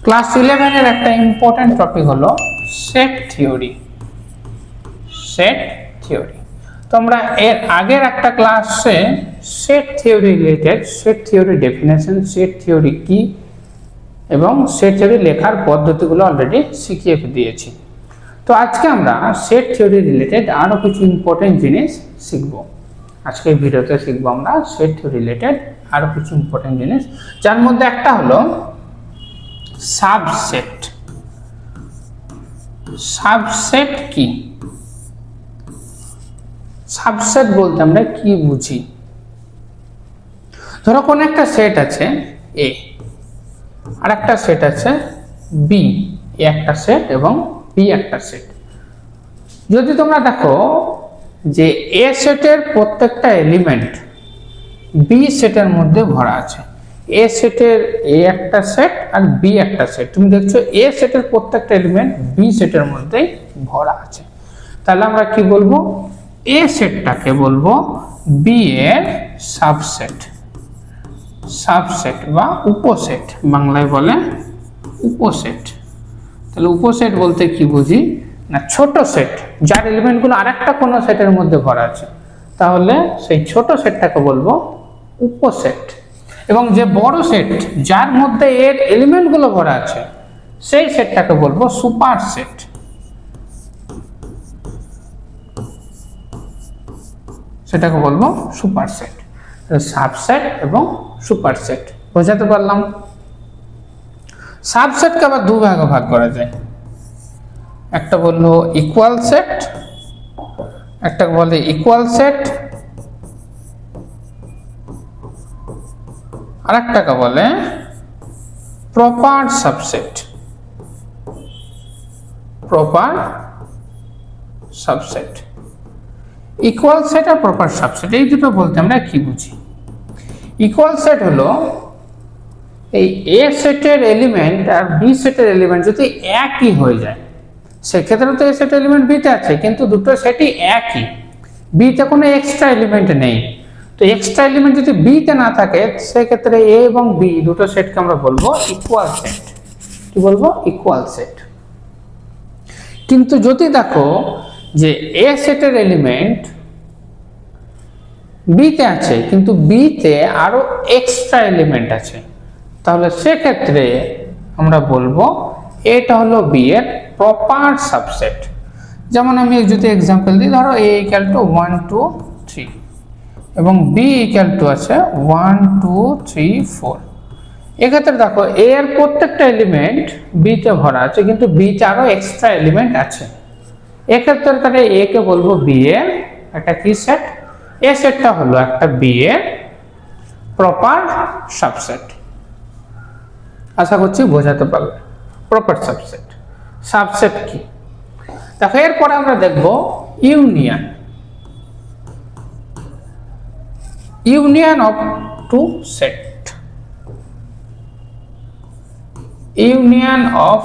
Class 11 এর একটা important topic হলো সেট থিওরি। সেট থিওরি তোমরা এর আগের একটা ক্লাসে set theory related, set theory definition, set theory কি এবং সেট থিওরি লেখার পদ্ধতিগুলো অলরেডি শিখিয়ে দিয়েছি। তো আজকে আমরা সেট থিওরি রিলেটেড আরো কিছু ইম্পর্টেন্ট জিনিস শিখব। আজকে এই ভিডিওতে শিখবো আমরা সেট থিওরি রিলেটেড আরো কিছু ইম্পর্টেন্ট জিনিস, যার মধ্যে একটা হলো সাবসেট। সাবসেট কি? সাবসেট বলতে আমরা কি বুঝি? ধরো কোন একটা সেট আছে এ, আর একটা সেট আছে বি, এ একটা সেট এবং বি একটা সেট। যদি তোমরা দেখো যে এ সেটের প্রত্যেকটা এলিমেন্ট বি সেটের মধ্যে ভরা আছে, এ সেটের এ একটা সেট আর বি একটা সেট, তুমি দেখছো এ সেটের প্রত্যেকটা এলিমেন্ট বি সেটের মধ্যেই ভরা আছে, তাহলে আমরা কি বলবো? এ সেটটাকে বলবো বি এর সাবসেট। সাবসেট বা উপসেট, বাংলায় বলে উপসেট। তাহলে উপসেট বলতে কি বুঝি না, ছোট সেট যার এলিমেন্টগুলো আরেকটা কোনো সেটের মধ্যে ভরা আছে, তাহলে সেই ছোট সেটটাকে বলবো উপসেট। এবং যে বড় সেট যার মধ্যে এর এলিমেন্টগুলো ভরা আছে, সেই সেটটাকে বলবো সুপার সেট। সেটাকে বলবো সুপার সেট। সাবসেট এবং সুপার সেট বোঝাতে পারলাম। সাবসেটকে আবার দু ভাগে ভাগ করা যায়, একটা বললো ইকুয়াল সেট, একটা বলে ইকুয়াল সেট, আর একটাকে বলে proper subset. Proper subset, equal set আর প্রপার সাবসেট, এই দুটো বলতে আমরা কি বুঝি? ইকুয়াল সেট হলো এই এ সেটের এলিমেন্ট আর বি সেটের এলিমেন্ট যদি একই হয়ে যায়, সেক্ষেত্রে তো এ সেটের এলিমেন্ট বিতে আছে কিন্তু দুটো সেটই একই, বিতে কোনো এক্সট্রা এলিমেন্ট নেই। তো এক্সট্রা এলিমেন্ট যদি বিতে না থাকে, সেক্ষেত্রে এ এবং বি দুটো সেটকে আমরা বলবো ইকুয়াল সেট। কি বলবো? Equal set. কিন্তু যদি দেখো যে এ সেটের এলিমেন্ট বিতে আছে কিন্তু বিতে আরো এক্সট্রা এলিমেন্ট আছে, তাহলে সেক্ষেত্রে আমরা বলবো এটা হলো বি এর প্রপার সাবসেট। যেমন আমি যদি এক্সাম্পল দিই, ধরো এ ইকুয়াল টু 1 2 3 এবং বি ইকুয়াল টু আছে 1 2 3 4। এক্ষেত্রে দেখো এ এর প্রত্যেকটা এলিমেন্ট বিতে ভরা আছে কিন্তু বিতে আরো এক্সট্রা এলিমেন্ট আছে, এক্ষেত্রে তাহলে এ কে বলবো বি এর একটা কি সেট? এ সেটটা হলো একটা বি এর প্রপার সাবসেট। আশা করছি বোঝাতে পারবে প্রপার সাবসেট। সাবসেট কি দেখো, এরপরে আমরা দেখব union. Union of two set. Union of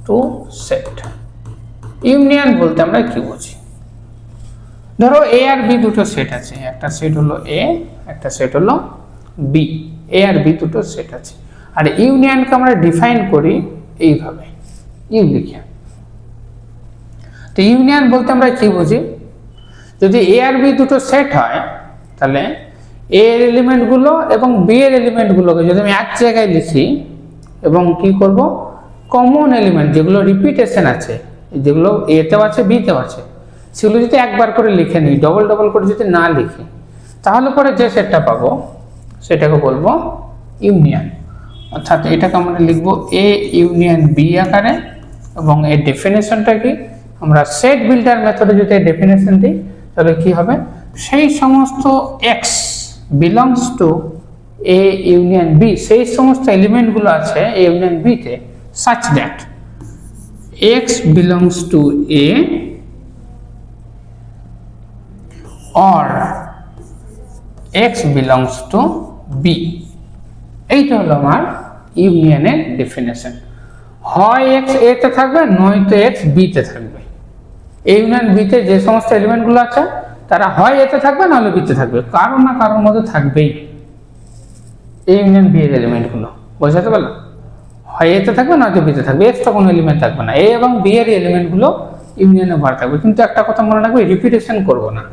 two set. Union বলতে আমরা কি বুঝি? ধরো এ আর বি দুটো সেট আছে, একটা সেট হলো এ, একটা সেট হলো বি। এ আর বি দুটো সেট আছে, আর ইউনিয়নকে আমরা ডিফাইন করি এইভাবে, ইউ লিখে। তো ইউনিয়ন বলতে আমরা কি বুঝি? যদি এ আর বি দুটো সেট হয়, তাহলে এ এর এলিমেন্টগুলো এবং বি এর এলিমেন্টগুলোকে যদি আমি এক জায়গায় লিখি এবং কি করব, কমন এলিমেন্ট যেগুলো রিপিটেশন আছে, যেগুলো এতেও আছে বিতেও আছে, সেগুলো যদি একবার করে লিখে নিই, ডবল ডবল করে যদি না লিখি, তাহলে পরে যে সেটটা পাবো সেটাকে বলবো ইউনিয়ন। অর্থাৎ এটাকে আমরা লিখবো এ ইউনিয়ন বি আকারে, এবং এর ডেফিনেশনটা কি? আমরা সেট বিল্ডার মেথডে যদি এর ডেফিনেশন দিই, তাহলে কি হবে? সেই সমস্ত x belongs to A union B, সেই সমস্ত এলিমেন্টগুলো আছে এ ইউনিয়ন বিতে, such that x belongs to A or x belongs to B। এইটা হলো আমার ইউনিয়নের ডেফিনেশন। হয় x a তে থাকবে, নয়তো x b তে থাকবে। ইউনিয়ন বি তে যে সমস্ত এলিমেন্টগুলো আছে তারা হয় এ তে থাকবে নাহলে বি তে থাকবে, কারো না কারোর মধ্যে থাকবেই এই ইউনিয়ন বি এর এলিমেন্টগুলো। বোঝাতে পারলাম? হয় এতে থাকবে নয়তো বিতে থাকবে, এক্সট্রা কোনো এলিমেন্ট থাকবে না। এ এবং বি এর এলিমেন্টগুলো ইউনিয়নে ভরা থাকবে, কিন্তু একটা কথা মনে রাখবে, রিপিটেশন করব না।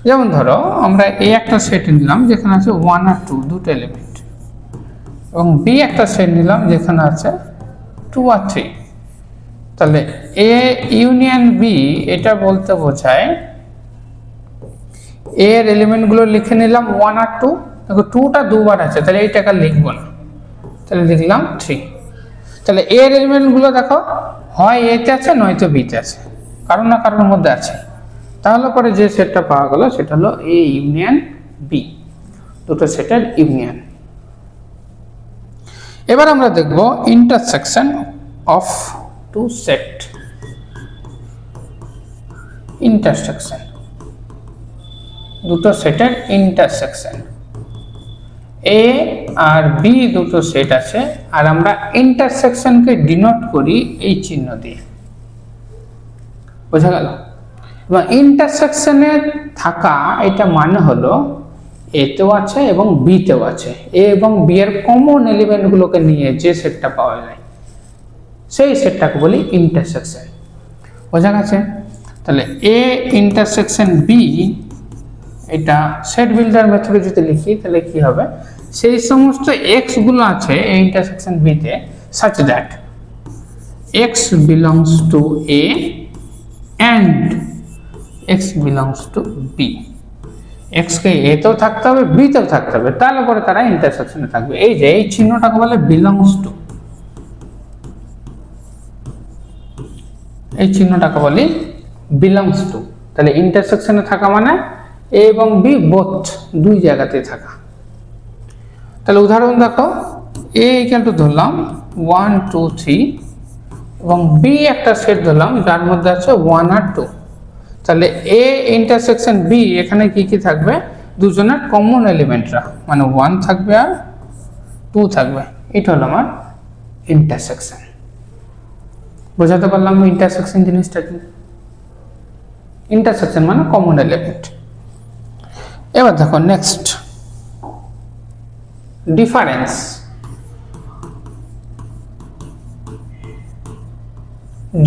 যেমন ধরো আমরা এ একটা সেট নিলাম যেখানে আছে 1 আর 2 দুটো এলিমেন্ট, এবং বি একটা সেট নিলাম যেখানে আছে 2 আর 3। তাহলে এ ইউনিয়ন বি এটা বলতে বোঝায় এ এর এলিমেন্টগুলো লিখে নিলাম 1 আর 2, দেখো 2টা দুবার আছে তাহলে এইটাকে লিখবো না, তাহলে লিখলাম 3। তাহলে এ এর এলিমেন্টগুলো দেখো হয় এতে আছে নয়তো বিতে আছে, কারণ না কারোর মধ্যে আছে। তাহলে পরে যে সেটটা পাওয়া গেল সেটা হলো এ ইউনিয়ন বি, দুটো সেটের ইউনিয়ন। এবার আমরা দেখব intersection of two set. Intersection, দুটো সেটের ইন্টারসেকশন। এ আর বি দুটো সেট আছে, আর আমরা ইন্টারসেকশনকে ডিনোট করি এই চিহ্ন দিয়ে। বোঝা গেল? এবং ইন্টারসেকশনে থাকা এটা মানে হলো এতেও আছে এবং বিতেও আছে, এ এবং বি এর কমন এলিমেন্টগুলোকে নিয়ে যে সেটটা পাওয়া যায় সেই সেটটাকে বলি ইন্টারসেকশন। বোঝা গেছে? তাহলে এ ইন্টারসেকশন বি, এটা সেট বিল্ডার মেথডে যদি লিখি তাহলে কি হবে, সেই সমস্ত এক্স গুলো আছে এই ইন্টারসেকশন বি তে such that x belongs to a and x belongs to b। x K a তেও থাকতে হবে, b তেও থাকতে হবে, তাহলে পরে তারা ইন্টারসেকশনে থাকবে। এই যে এই চিহ্নটাকে বলে belongs to, এই চিহ্নটাকে বলি belongs to। তাহলে ইন্টারসেকশনে থাকা মানে এ এবং বি বোথ দুই জায়গাতে থাকা। তাহলে উদাহরণ দেখো, এ ইকুয়াল টু ধরলাম 1 2 3 এবং বি একটা সেট ধরলাম যার মধ্যে আছে 1 আর 2। তাহলে এ ইন্টারসেকশন বি, এখানে কি কি থাকবে, দুজনের কমন এলিমেন্টরা, মানে 1 থাকবে আর 2 থাকবে। এটা হলো আমার ইন্টারসেকশন। বোঝাতে পারলাম ইন্টারসেকশন জিনিসটা কি? ইন্টারসেকশন মানে কমন এলিমেন্ট। এবার দেখো next, difference.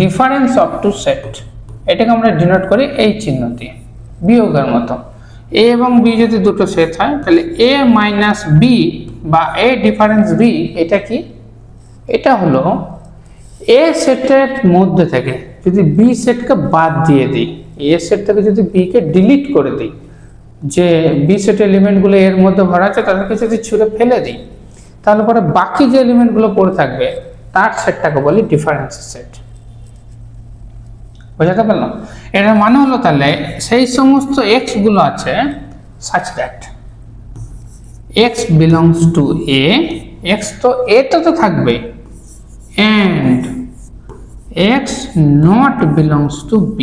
Difference of two set, এটাকে আমরা ডিনোট করি এই চিহ্ন দিয়ে, বিয়োগের মতো। এ এবং বি যদি দুটো সেট হয় তাহলে এ মাইনাস বি বা এ ডিফারেন্স বি, এটা কি? এটা হলো এ সেটের মধ্যে থেকে যদি বি সেটকে বাদ দিয়ে দিই, এ সেট থেকে যদি বি কে ডিলিট করে দিই, যে বি সেটের এলিমেন্টগুলো এর মধ্যে ভরা আছে তাদেরকে যদি ছুঁড়ে ফেলে দিই, তাহলে পরে বাকি যে এলিমেন্টগুলো পড়ে থাকবে তার সেটটাকে বলি ডিফারেন্স সেট। বোঝাতে পারলাম? এটার মানে হলো তাহলে সেই সমস্ত এক্স গুলো আছে such that x belongs to a, x তো a তো থাকবে, and x not belongs to b,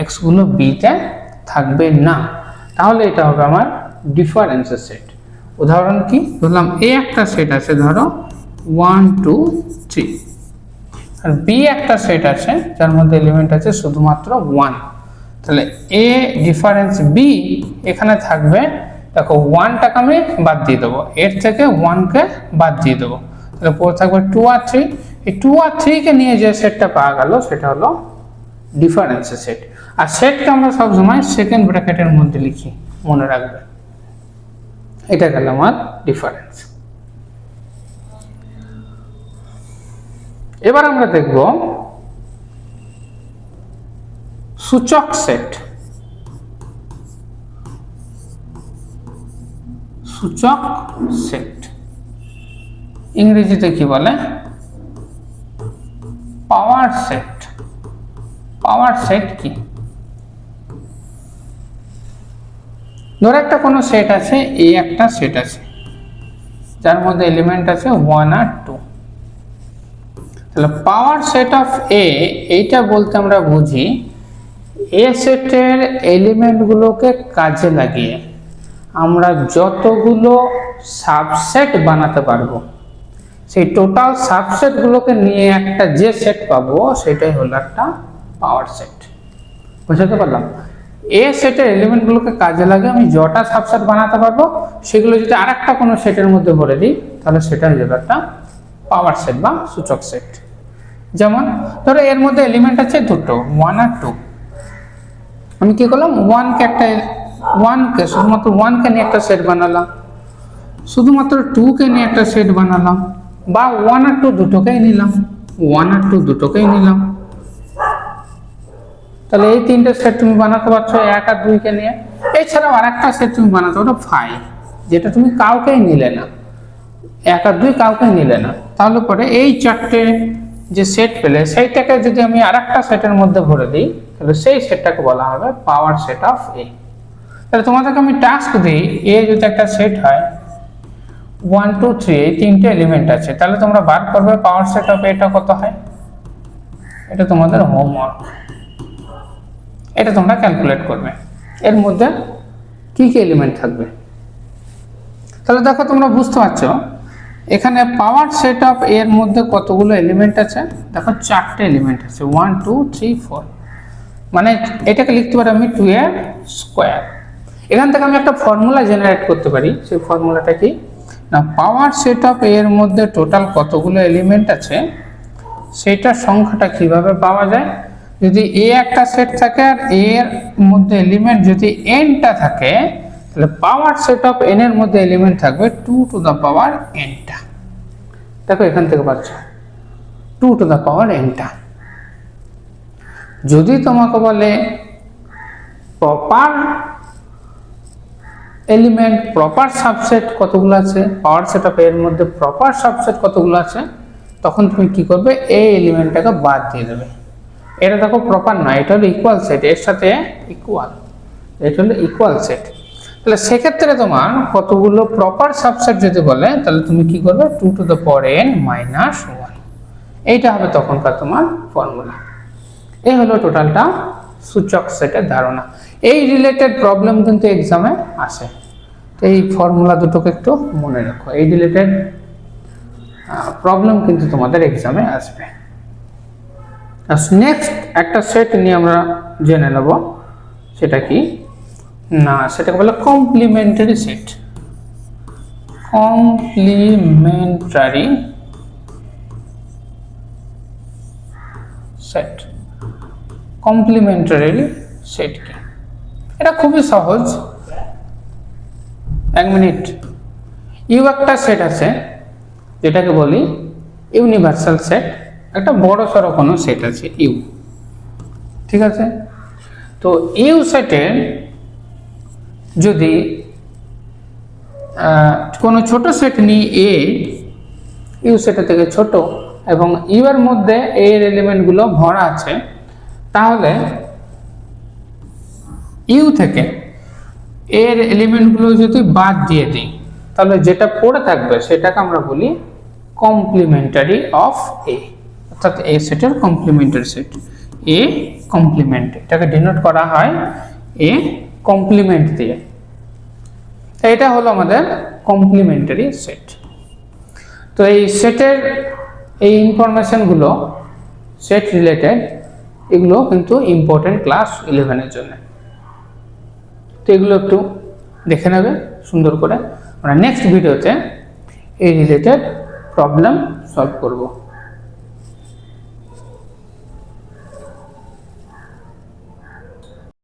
x গুলো b তে থাকবে না। তাহলে এটা হবে আমার ডিফারেন্সের সেট। উদাহরণ কি ধরলাম, এ একটা সেট আছে ধরো 1 2 3, আর বি একটা সেট আছে যার মধ্যে এলিমেন্ট আছে শুধুমাত্র 1। তাহলে এ ডিফারেন্স বি এখানে থাকবে, দেখো 1টাকে আমি বাদ দিয়ে দেবো, এর থেকে 1কে বাদ দিয়ে দেবো, তাহলে পরে থাকবে 2 আর 3। এই 2 আর 3 কে নিয়ে যে সেটটা পাওয়া গেল সেটা হলো ডিফারেন্সের সেট। আর সেটকে আমরা সবসময় সেকেন্ড ব্র্যাকেটের মধ্যে লিখি, মনে রাখবে। এটা গেল আমার ডিফারেন্স। এবার আমরা দেখব সূচক সেট। সূচক সেট ইংরেজিতে কি বলে? Power set. পাওয়ার সেট কি? ধরো একটা কোনো সেট আছে, এই একটা সেট আছে যার মধ্যে এলিমেন্ট আছে 1 আর 2। তাহলে পাওয়ার সেট অফ এ, এইটা বলতে আমরা বুঝি এ সেটের এলিমেন্টগুলোকে কাজে লাগিয়ে আমরা যতগুলো সাবসেট বানাতে পারবো, সেই টোটাল সাবসেটগুলোকে নিয়ে একটা যে সেট পাবো সেটাই হলো একটা পাওয়ার সেট। বুঝতে পারলাম? এ সেটের এলিমেন্টগুলোকে কাজে লাগিয়ে আমি যটা সাবসেট বানাতে পারবো সেগুলো যদি আরেকটা কোনো সেটের মধ্যে ভরে দিই তাহলে সেটা হয়ে যাবে একটা পাওয়ার সেট বা সূচক সেট। যেমন ধরো এর মধ্যে এলিমেন্ট আছে দুটো, 1 আর 2। আমি কি করলাম, 1কে শুধুমাত্র 1কে নিয়ে একটা সেট বানালাম, শুধুমাত্র 2কে নিয়ে একটা সেট বানালাম, বা 1 আর 2 দুটোকেই নিলাম, 1 আর 2 দুটোকেই নিলাম। তাহলে এই তিনটে সেট তুমি বানাতে পারছো 1 আর 2কে নিয়ে। এছাড়াও আরেকটা সেট তুমি বানাতে পারো 5, যেটা তুমি কাউকেই নিলে না, 1 আর 2 কাউকেই নিলে না। তাহলে পরে এই চারটে যে সেট পেলে সেইটাকে যদি আমি আরেকটা সেটের মধ্যে ভরে দিই, তাহলে সেই সেটটাকে বলা হবে পাওয়ার সেট অফ এ। তাহলে তোমাদেরকে আমি টাস্ক দিই, এ যদি একটা সেট হয় 1 2 3, এই তিনটে এলিমেন্ট আছে, তাহলে তোমরা বার করবে পাওয়ার সেট অফ এটা কত হয়। এটা তোমাদের হোমওয়ার্ক, এটা তোমরা ক্যালকুলেট করবে এর মধ্যে কি কি এলিমেন্ট থাকবে। তাহলে দেখো তোমরা বুঝতে পারছো এখানে পাওয়ার সেট অফ এর মধ্যে কতগুলো এলিমেন্ট আছে। দেখো 4টে এলিমেন্ট আছে, 1 2 3 4, মানে এটাকে লিখতে পারি আমি 2 এর স্কোয়ার। এখান থেকে আমি একটা ফর্মুলা জেনারেট করতে পারি। সেই ফর্মুলাটা কি না, পাওয়ার সেট অফ এর মধ্যে টোটাল কতগুলো এলিমেন্ট আছে সেইটার সংখ্যাটা কিভাবে পাওয়া যায়। যদি এ একটা সেট থাকে আর এর মধ্যে এলিমেন্ট যদি এনটা থাকে, তাহলে পাওয়ার সেট অফ এন এর মধ্যে এলিমেন্ট থাকবে 2 টু দ্য পাওয়ার এনটা। দেখো এখান থেকে পাচ্ছ 2 টু দ্য পাওয়ার এনটা। যদি তোমাকে বলে প্রপার এলিমেন্ট, প্রপার সাবসেট কতগুলো আছে, পাওয়ার সেট অফ এর মধ্যে প্রপার সাবসেট কতগুলো আছে, তখন তুমি কি করবে, এই এলিমেন্টটাকে বাদ দিয়ে দেবে। এটা দেখো প্রপার নয়, এটা হলো ইকুয়াল সেট, এর সাথে ইকুয়াল, এটা হলো ইকুয়াল সেট। তাহলে সেক্ষেত্রে তোমার কতগুলো প্রপার সাবসেট যদি বলে, তাহলে তুমি কি করবে 2 to the power n minus 1, এইটা হবে তখনকার তোমার ফর্মুলা। এই হলো টোটালটা সূচক সেটের ধারণা। এই রিলেটেড প্রবলেম কিন্তু এক্সামে আসে, তো এই ফর্মুলা দুটোকে একটু মনে রাখো। এই রিলেটেড প্রবলেম কিন্তু তোমাদের এক্সামে আসবে। নেক্সট একটা সেট নিয়ে আমরা জেনে নেব, সেটা কি না, সেটাকে বলে complimentary set. Complimentary set, complimentary set কি, এটা খুবই সহজ। 1 মিনিট। ইউ একটা সেট আছে যেটাকে বলি ইউনিভার্সাল সেট, একটা বড় সড়ো কোনো সেট আছে ইউ, ঠিক আছে। তো ইউ সেটের যদি কোনো ছোট সেট নিই এ, ইউ সেটের থেকে ছোট, এবং ইউ এর মধ্যে এর এলিমেন্টগুলো ভরা আছে, তাহলে ইউ থেকে এর এলিমেন্টগুলো যদি বাদ দিয়ে দিই, তাহলে যেটা পড়ে থাকবে সেটাকে আমরা বলি কমপ্লিমেন্টারি অফ এ, অর্থাৎ এ সেটের কমপ্লিমেন্টারি সেট। এ কমপ্লিমেন্ট, এটাকে ডিনোট করা হয় এ কমপ্লিমেন্ট দিয়ে। এটা হলো আমাদের কমপ্লিমেন্টারি সেট। তো এই সেটের এই ইনফরমেশনগুলো সেট রিলেটেড, এগুলো কিন্তু ইম্পর্টেন্ট ক্লাস 11-এর জন্য। তো এগুলো একটু দেখে নেবে সুন্দর করে। আমরা নেক্সট ভিডিওতে এই রিলেটেড প্রবলেম সলভ করব।